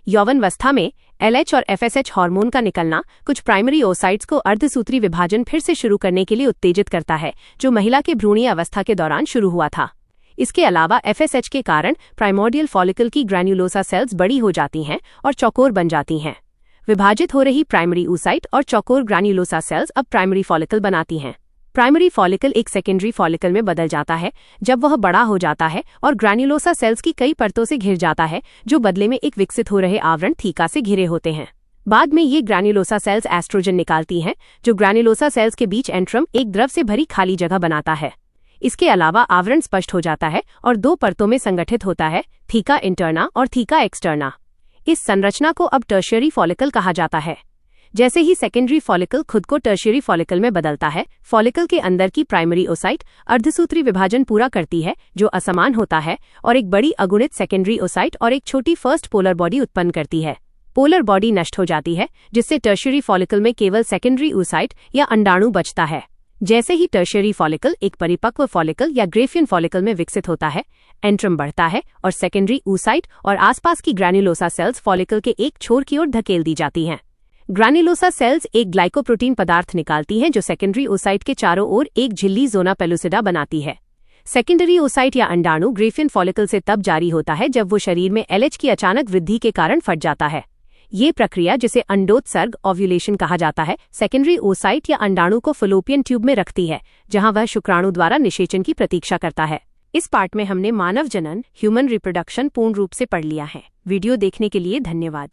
यौवनावस्था में LH और FSH hormone का निकलना कुछ प्राइमरी ओसाइट्स को अर्धसूत्री विभाजन फिर से शुरू करने के लिए उत्तेजित करता है, जो महिला के भ्रूणीय अवस्था के दौरान शुरू हुआ था। इसके अलावा FSH के कारण प्राइमोर्डियल फॉलिकल की ग्रैन्युलोसा सेल्स बड़ी हो जाती हैं और चौकोर बन जाती हैं। विभाजित हो रही प्राइमरी oocyte और चौकोर ग्रैन्युलोसा सेल्स अब प्राइमरी फॉलिकल बनाती हैं। प्राइमरी फॉलिकल एक सेकेंडरी फॉलिकल में बदल जाता है जब वह बड़ा हो जाता है और ग्रैन्युलोसा सेल्स की कई परतों से घिर जाता है, जो बदले में एक विकसित हो रहे आवरण थीका से घिरे होते हैं। बाद में ये ग्रैन्युलोसा सेल्स एस्ट्रोजन निकालती हैं, जो ग्रैन्युलोसा सेल्स के बीच एंट्रम एक द्रव से भरी खाली जगह बनाता है। इसके अलावा आवरण स्पष्ट हो जाता है और दो परतों में संगठित होता है, थीका इंटरना और थीका एक्सटर्ना। इस संरचना को अब टर्शियरी फॉलिकल कहा जाता है। जैसे ही सेकेंडरी फॉलिकल खुद को टर्शियरी फॉलिकल में बदलता है, फॉलिकल के अंदर की प्राइमरी ओसाइट अर्धसूत्री विभाजन पूरा करती है, जो असमान होता है, और एक बड़ी अगुणित सेकेंडरी ओसाइट और एक छोटी फर्स्ट पोलर बॉडी उत्पन्न करती है। पोलर बॉडी नष्ट हो जाती है, जिससे टर्शियरी फॉलिकल में केवल सेकेंडरी oocyte या अंडाणु बचता है। जैसे ही टर्शियरी फॉलिकल एक परिपक्व फॉलिकल या ग्रेफियन फॉलिकल में विकसित होता है, एंट्रम बढ़ता है और सेकेंडरी oocyte और आसपास की ग्रैन्युलोसा सेल्स फॉलिकल के एक छोर की ओर धकेल दी जाती हैं। ग्रैन्युलोसा सेल्स एक ग्लाइकोप्रोटीन पदार्थ निकालती हैं, जो सेकेंडरी oocyte के चारों ओर एक झिल्ली ज़ोना पेलुसिडा बनाती है। सेकेंडरी oocyte या अंडाणु ग्रेफियन फॉलिकल से तब जारी होता है जब वो शरीर में LH की अचानक वृद्धि के कारण फट जाता है। ये प्रक्रिया, जिसे अंडोत्सर्ग ओव्यूलेशन कहा जाता है, सेकेंडरी oocyte या अंडाणु को फलोपियन ट्यूब में रखती है, जहां वह शुक्राणु द्वारा निषेचन की प्रतीक्षा करता है। इस पार्ट में हमने मानव जनन ह्यूमन रिप्रोडक्शन पूर्ण रूप से पढ़ लिया है। वीडियो देखने के लिए धन्यवाद।